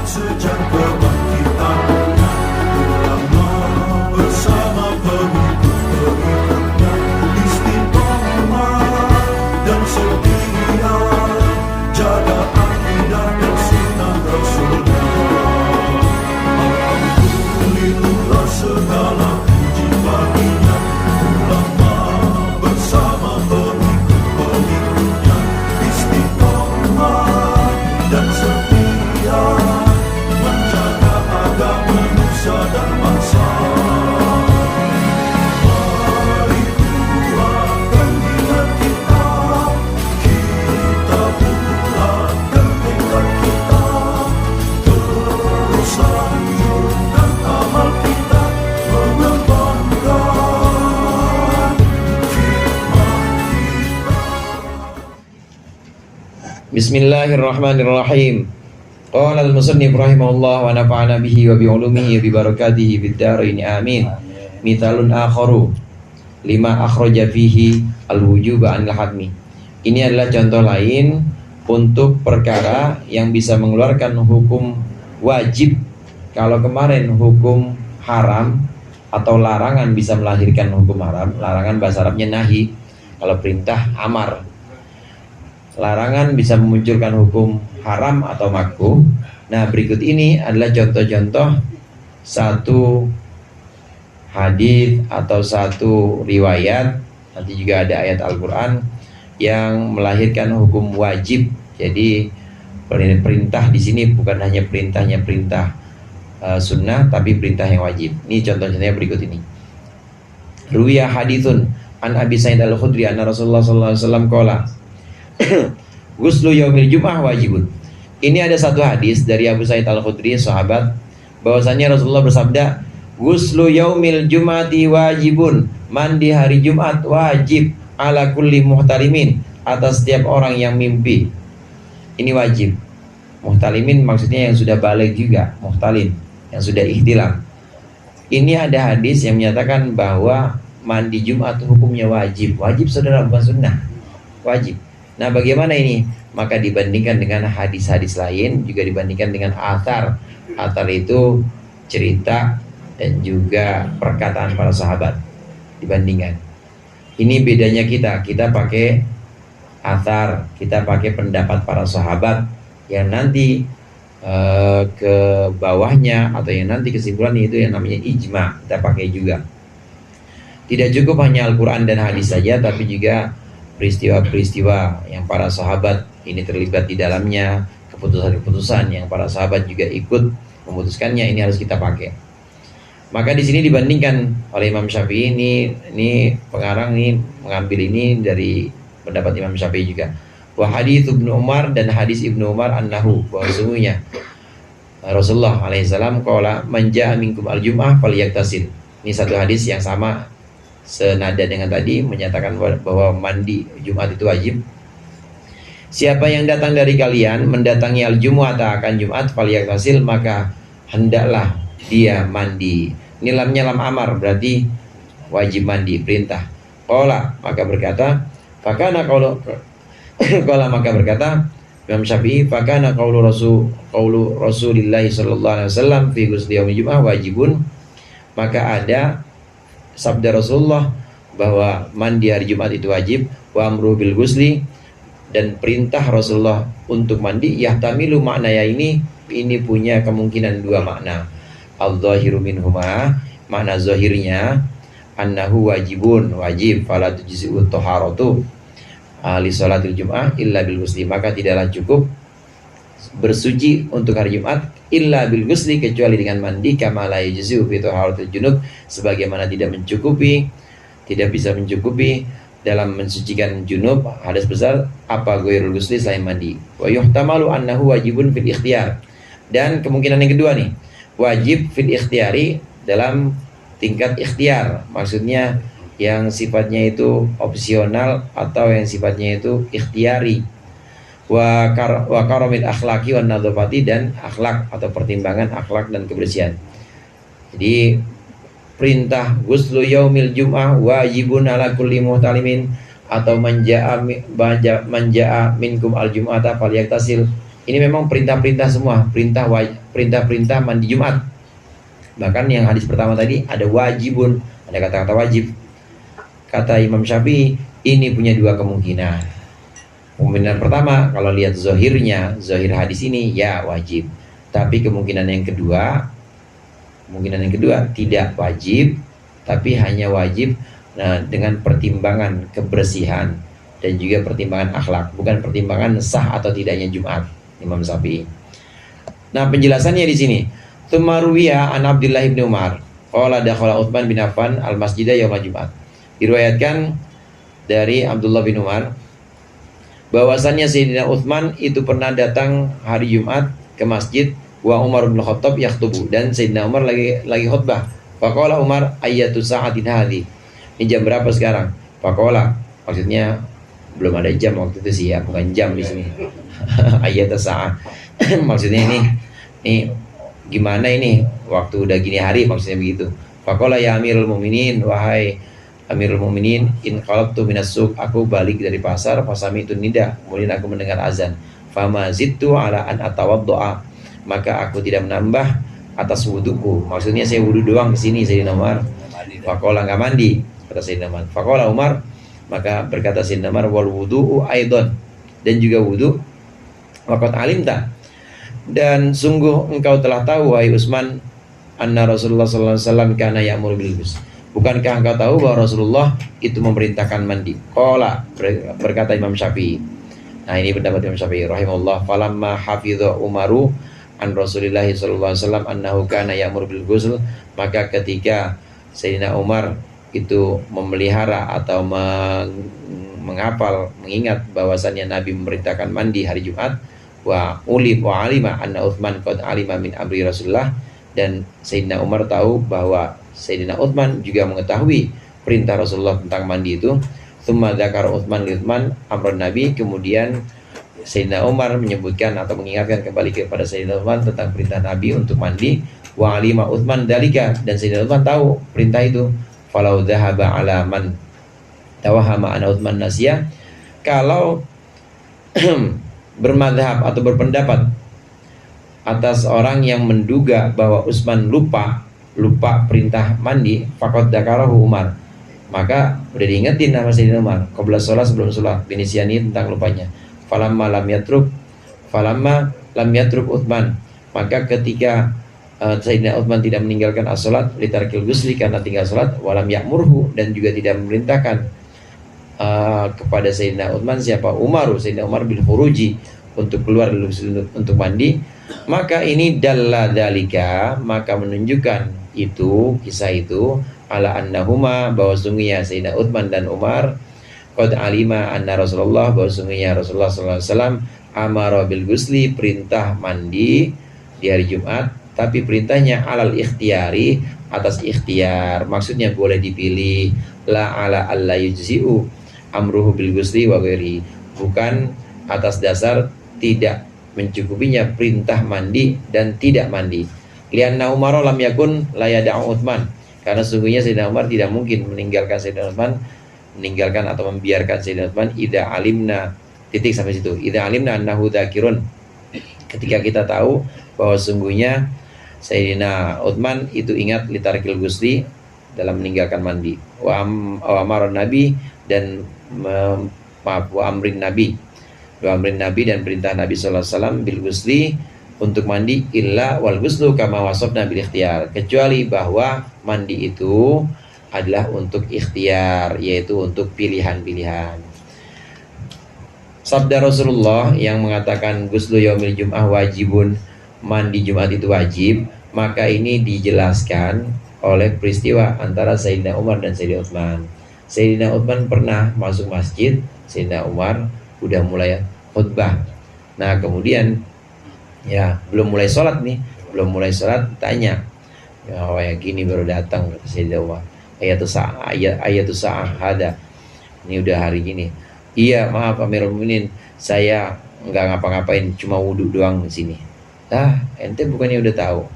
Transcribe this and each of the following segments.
sejak kebangkitannya, ulama bersama pengikut-pengikutnya istiqomah dan setia, jaga akidah dan sunnah Rasulnya. Alhamdulillah segala puji baginya, ulama bersama pengikut-pengikutnya istiqomah dan setia, menjaga agama Nusa dan bangsa. Mari kuatkan niat kita, kita bulatkan tekad kita, terus lanjutkan amal kita, mengembangkan khidmat kita. Bismillahirrahmanirrahim. Qala al-musannif rahimahullah wa nafa'ana bihi wa bi ulumihi wa bi barakatihi fid dharain amin. Mithalun akharu lima akhraja fihi al-wujuba anil hadmi. Ini adalah contoh lain untuk perkara yang bisa mengeluarkan hukum wajib. Kalau kemarin hukum haram atau larangan bisa melahirkan hukum haram. Larangan bahasa Arabnya nahi. Kalau perintah amar. Larangan bisa memunculkan hukum haram atau makruh. Nah, berikut ini adalah contoh-contoh satu hadis atau satu riwayat, nanti juga ada ayat Al-Quran yang melahirkan hukum wajib. Jadi perintah di sini bukan hanya perintah sunnah, tapi perintah yang wajib. Ini contoh-contohnya berikut ini. Ruwiya hadithun an Abi Sa'id Al-Khudri anna Rasulullah sallallahu alaihi wasallam qala Ghuslu yaumil jum'ah wajibun. Ini ada satu hadis dari Abu Sa'id Al-Khudri, sahabat, bahwasanya Rasulullah bersabda, Ghuslu yaumil jum'ati wajibun. Mandi hari Jumat wajib ala kulli muhtalimin, atas setiap orang yang mimpi. Ini wajib. Muhtalimin maksudnya yang sudah balik juga, muhtalim, yang sudah ihtilam. Ini ada hadis yang menyatakan bahwa mandi Jumat hukumnya wajib. Wajib saudara, bukan sunnah. Wajib. Nah, bagaimana ini? Maka dibandingkan dengan hadis-hadis lain, juga dibandingkan dengan athar. Athar itu cerita dan juga perkataan para sahabat. Dibandingkan. Ini bedanya kita pakai athar, kita pakai pendapat para sahabat yang nanti ke bawahnya atau yang nanti kesimpulannya itu yang namanya ijma, kita pakai juga. Tidak cukup hanya Al-Quran dan hadis saja, tapi juga peristiwa-peristiwa yang para sahabat ini terlibat di dalamnya, keputusan-keputusan yang para sahabat juga ikut memutuskannya, ini harus kita pakai. Maka di sini dibandingkan oleh Imam Syafi'i, ini pengarang ini mengambil ini dari pendapat Imam Syafi'i juga. Wa hadits Ibnu Umar, dan hadis Ibnu Umar annahu, bahwa sesungguhnya Rasulullah alaihissalam qala man jaa minkum al-jum'ah falyaktasil. Ini satu hadis yang sama, senada dengan tadi, menyatakan bahwa mandi Jumat itu wajib. Siapa yang datang dari kalian mendatangi al-jumu'ata, akan Jumat, falyaktasil, maka hendaklah dia mandi. Ini lamnya lam amar, berarti wajib mandi, perintah. Qala, maka berkata, fakana qaulu qala, maka berkata Imam Syafi'i, fakana qaulu Rasulillah sallallahu alaihi wasallam fi ghusli yaumil jum'ah wajibun. Maka ada sabda Rasulullah bahwa mandi hari Jumat itu wajib, wa amru bil ghusli, dan perintah Rasulullah untuk mandi yahtamilu maknanya ini punya kemungkinan dua makna. Al-zahiru minhuma, makna zahirnya annahu wajibun, wajib, fala tujzi'u taharatu li sholatil jum'ah illa bil ghusli, maka tidaklah cukup bersuci untuk hari Jumat illa bil ghusli, kecuali dengan mandi, kama la yujzi'u fi taharatil junub, sebagaimana tidak bisa mencukupi dalam mensucikan junub, hadas besar, apa ghairul ghusli, selain mandi. Wa yuhtamalu annahu wajibun fil ikhtiyar, dan kemungkinan yang kedua nih, wajib fil ikhtiyari, dalam tingkat ikhtiar, maksudnya yang sifatnya itu opsional atau yang sifatnya itu ikhtiari. Wa karamil akhlaki wan nadzafati, dan akhlak atau pertimbangan akhlak dan kebersihan. Jadi perintah ghuslu yaumil jum'ah wajibun ala kulli muhtalimin, atau manja'a minkum al jum'ata falyaktasil, Ini memang perintah-perintah semua, perintah-perintah mandi Jumat. Bahkan yang hadis pertama tadi ada wajibun, ada kata-kata wajib. Kata Imam Syafi'i, ini punya dua kemungkinan. Kemungkinan pertama, kalau lihat zohirnya, zohir hadis ini ya wajib. Tapi kemungkinan yang kedua tidak wajib, tapi hanya wajib dengan pertimbangan kebersihan dan juga pertimbangan akhlak, bukan pertimbangan sah atau tidaknya Jumat. Imam Syafi'i. Nah, penjelasannya di sini. Tumaruwiya an Abdullah bin Umar qala dakhala Utsman bin Affan al-masjida yaumul Jumat. Diriwayatkan dari Abdullah bin Umar bahwasannya Sayyidina Utsman itu pernah datang hari Jumat ke masjid wa Umar bin Khattab yakhutubu, dan Sayyidina Umar lagi khutbah. Faqala Umar ayyatu sa'atin hadhi. Ini jam berapa sekarang? Faqala, maksudnya belum ada jam waktu itu sih ya, bukan jam di sini. Ayyatu sa'ah. Maksudnya ini gimana ini waktu udah gini hari, maksudnya begitu. Faqala ya Amirul Mukminin, wahai Amirul Mukminin, in qalabtu minas suq, aku balik dari pasar, fasami'tu nida, kemudian aku mendengar azan. Fama zidtu ala an atawaddoa, maka aku tidak menambah atas wuduku. Maksudnya saya wudu doang ke sini. Sayyidina Umar faqala, enggak mandi, kata Sayyidina Umar. Faqala Umar, maka berkata Sayyidina Umar, wal wudu'u aidon, dan juga wudu. Waqad alimta, dan sungguh engkau telah tahu wahai Utsman, anna Rasulullah sallallahu alaihi wasallam kana ya'muru bil ghusl. Bukankah engkau tahu bahwa Rasulullah itu memerintahkan mandi? Qala, berkata Imam Syafi'i. Nah, ini pendapat Imam Syafi'i rahimahullah. Falamma hafidha Umaru an Rasulillah sallallahu alaihi wasallam annahu kana ya'muru bil ghusl, maka ketika Sayyidina Umar itu memelihara atau menghafal, mengingat bahwasannya Nabi memerintahkan mandi hari Jumat, wa alima anna Utsman qad alima min amri Rasulullah, dan Sayyidina Umar tahu bahwa Sayyidina Utsman juga mengetahui perintah Rasulullah tentang mandi itu. Tsumma dzakara Utsman li Utsman amrun Nabi, kemudian Sayyidina Umar menyebutkan atau mengingatkan kembali kepada Sayyidina Utsman tentang perintah Nabi untuk mandi. Wa alima Utsman dalika, dan Sayyidina Utsman tahu perintah itu. Falau dzahaba ala man tawahama anna Utsman nasiya, kalau bermadhab atau berpendapat atas orang yang menduga bahwa Utsman lupa perintah mandi, faqad dzakarahu Umar, maka udah diingetin sama Sayyidina Umar qabla sholat, sebelum sholat, binisyani, tentang lupanya. Falamma lam yatruk Utsman, maka ketika Sayyidina Utsman tidak meninggalkan as-sholat litarkil ghusli, karena tinggal sholat, walam ya'murhu, dan juga tidak memerintahkan kepada Sayyidina Utsman, siapa? Sayyidina Umar bil khuruji, untuk keluar untuk mandi, maka ini dalla dalika, maka menunjukkan itu, kisah itu, ala annahuma, bahwa sungguhnya Sayyidina Utsman dan Umar qad alima anna Rasulullah, bahwa sungguhnya Rasulullah sallallahu alaihi wasallam amara bil ghusli, perintah mandi di hari Jumat, tapi perintahnya alal ikhtiyari, atas ikhtiar, maksudnya boleh dipilih, la ala alla yujzi'u amruhu bil ghusli wa ghairi, bukan atas dasar tidak mencukupinya perintah mandi dan tidak mandi. Lianna Umar lam yakun la yada'u Utsman, karena sesungguhnya Sayyidina Umar tidak mungkin meninggalkan Sayyidina Utsman, meninggalkan atau membiarkan Sayyidina Utsman. Idza alimna, titik sampai situ. Idza alimna annahu dzakirun, ketika kita tahu bahwa sesungguhnya Sayyidina Utsman itu ingat litarkil ghusli, dalam meninggalkan mandi. Wa amaron Nabi, dan wa amrin Nabi, dan perintah Nabi sallallahu alaihi wasallam bil ghusli, untuk mandi, illa wal ghuslu kama wasafna bil ikhtiyar, kecuali bahwa mandi itu adalah untuk ikhtiar, yaitu untuk pilihan-pilihan. Sabda Rasulullah yang mengatakan ghuslu yaumil jum'ah wajibun, mandi Jumat itu wajib, maka ini dijelaskan oleh peristiwa antara Sayyidina Umar dan Sayyidina Utsman. Sayyidina Utsman pernah masuk masjid, Sayyidina Umar udah mulai khutbah. Nah, kemudian ya belum mulai sholat, tanya, ya kayak gini baru datang, kata Sayyidina Umar, ayatu sa'ah hada, ini udah hari gini. Iya, maaf Amirul Mukminin, saya nggak ngapa-ngapain, cuma wudhu doang di sini. Ente bukannya udah tahu?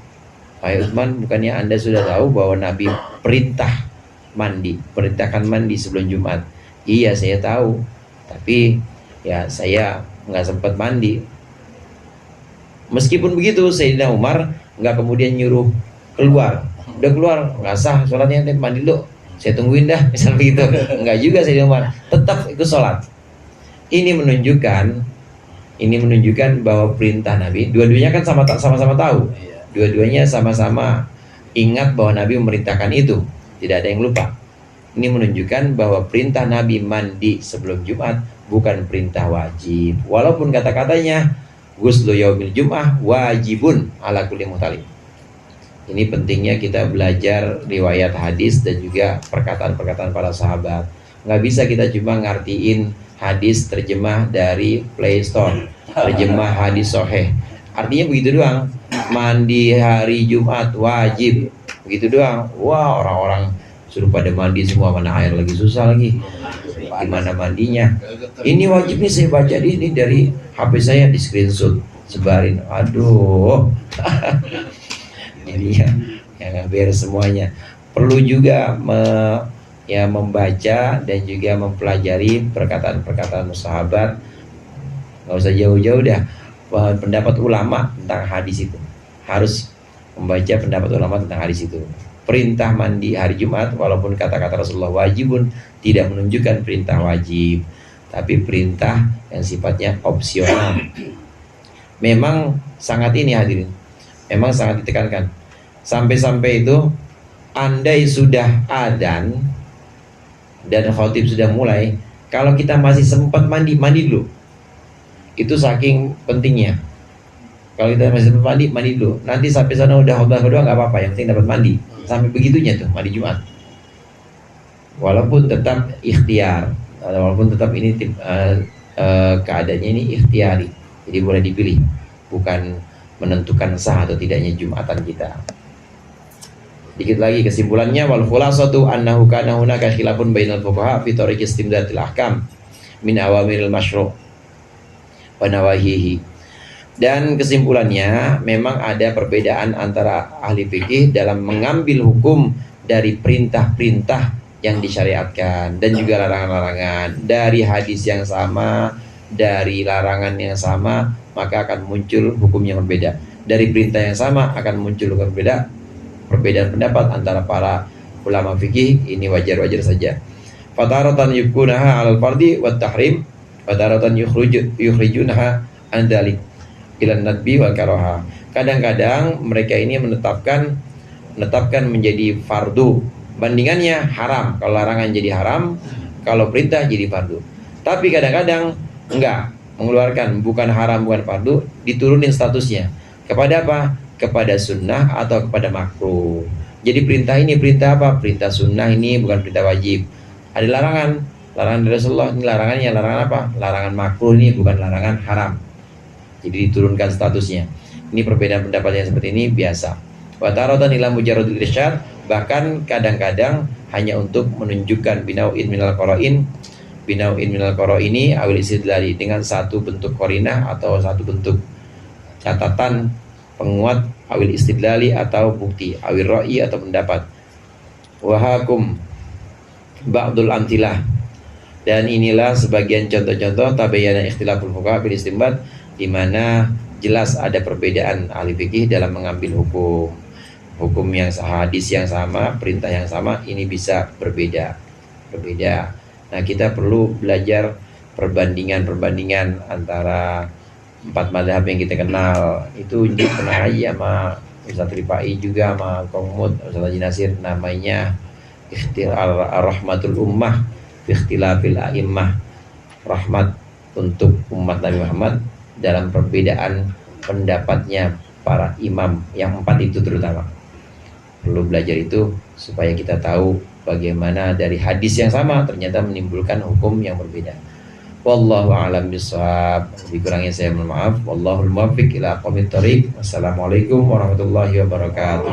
Wahai Utsman, bukannya Anda sudah tahu bahwa Nabi perintahkan mandi sebelum Jumat? Iya, saya tahu, tapi ya saya nggak sempat mandi. Meskipun begitu, Sayyidina Umar nggak kemudian nyuruh keluar. Udah keluar, nggak sah sholatnya, nanti mandi dulu, saya tungguin dah, misal begitu. Nggak juga Sayyidina Umar, tetap ikut sholat. Ini menunjukkan bahwa perintah Nabi, dua-duanya kan sama-sama tahu, dua-duanya sama-sama ingat bahwa Nabi memerintahkan itu, tidak ada yang lupa. Ini menunjukkan bahwa perintah Nabi mandi sebelum Jumat bukan perintah wajib, walaupun kata-katanya ghuslu yaumil jum'ah wajibun ala kulli muhtalim. Ini pentingnya kita belajar riwayat hadis dan juga perkataan-perkataan para sahabat. Nggak bisa kita cuma ngartiin hadis terjemah dari Play Store, terjemah hadis sahih. Artinya begitu doang. Mandi hari Jumat wajib, begitu doang. Wah, orang-orang suruh pada mandi semua, mana air lagi susah lagi. Gimana mandinya? Ini wajib nih, saya baca ini dari HP saya, di screenshot, sebarin. Aduh. Ini ya beres semuanya. Perlu juga membaca dan juga mempelajari perkataan-perkataan sahabat. Nggak usah jauh-jauh dah. Pendapat ulama tentang hadis itu. Harus membaca pendapat ulama tentang hadis itu. Perintah mandi hari Jumat, walaupun kata-kata Rasulullah wajibun, tidak menunjukkan perintah wajib, tapi perintah yang sifatnya opsional. Memang sangat ini hadirin, memang sangat ditekankan. Sampai-sampai itu, andai sudah adzan dan khatib sudah mulai, kalau kita masih sempat mandi dulu. Itu saking pentingnya. Kalau kita masih sempat mandi dulu. Nanti sampai sana udah khutbah kedua nggak apa-apa, yang penting dapat mandi. Sampai begitunya tuh mandi Jumat. Walaupun tetap ikhtiar, walaupun tetap ini keadaannya ini ikhtiari, jadi boleh dipilih, bukan menentukan sah atau tidaknya Jumatan kita. Dikit lagi kesimpulannya, wal khulasatu annahu kana hunaka khilafun bainal fuqaha fi tariq istimdadil ahkam min awamiril masyru' wa nawahihi. Dan kesimpulannya, memang ada perbedaan antara ahli fikih dalam mengambil hukum dari perintah-perintah yang disyariatkan dan juga larangan-larangan. Dari hadis yang sama, dari larangan yang sama, maka akan muncul hukum yang berbeda. Dari perintah yang sama akan muncul hukum berbeda. Perbedaan pendapat antara para ulama fikih ini wajar-wajar saja. Fataratan yukunaha alal fardi wat tahrim, fataratan yukhrijunaha an dzalik ilan nadbi wal karaha. Kadang-kadang mereka ini menetapkan menjadi fardu. Bandingannya haram. Kalau larangan jadi haram, kalau perintah jadi fardu. Tapi kadang-kadang enggak, mengeluarkan bukan haram bukan fardu, diturunin statusnya. Kepada apa? Kepada sunnah atau kepada makruh. Jadi perintah ini perintah apa? Perintah sunnah ini bukan perintah wajib. Ada larangan dari Rasulullah, ini larangannya larangan apa? Larangan makruh, ini bukan larangan haram. Jadi diturunkan statusnya. Ini perbedaan pendapat yang seperti ini biasa. Wa taratan ila mujarradil irsyad, bahkan kadang-kadang hanya untuk menunjukkan binau'in minal qara'in, ini awil istidlali, dengan satu bentuk qarinah atau satu bentuk catatan penguat, awil istidlali atau bukti, awil ra'i atau pendapat. Wa hakum ba'dul amtilah, dan inilah sebagian contoh-contoh tabayyana ikhtilaful fuqaha bil istinbat, di mana jelas ada perbedaan ahli fikih dalam mengambil hukum yang hadis yang sama, perintah yang sama, ini bisa berbeda. Nah, kita perlu belajar perbandingan antara 4 mazhab yang kita kenal. Itu pernah aja sama Ustaz Rifai juga, sama Kongmud, Ustaz Haji Nasir, namanya Rahmatul Ummah fi ikhtilafil a'immah, rahmat untuk umat Nabi Muhammad dalam perbedaan pendapatnya para imam yang 4 itu terutama. Perlu belajar itu supaya kita tahu bagaimana dari hadis yang sama ternyata menimbulkan hukum yang berbeda. Wallahu a'lam bishawab. Dikurangnya saya mohon maaf. Wallahul muwaffiq ila aqwamit thoriq. Wassalamualaikum warahmatullahi wabarakatuh.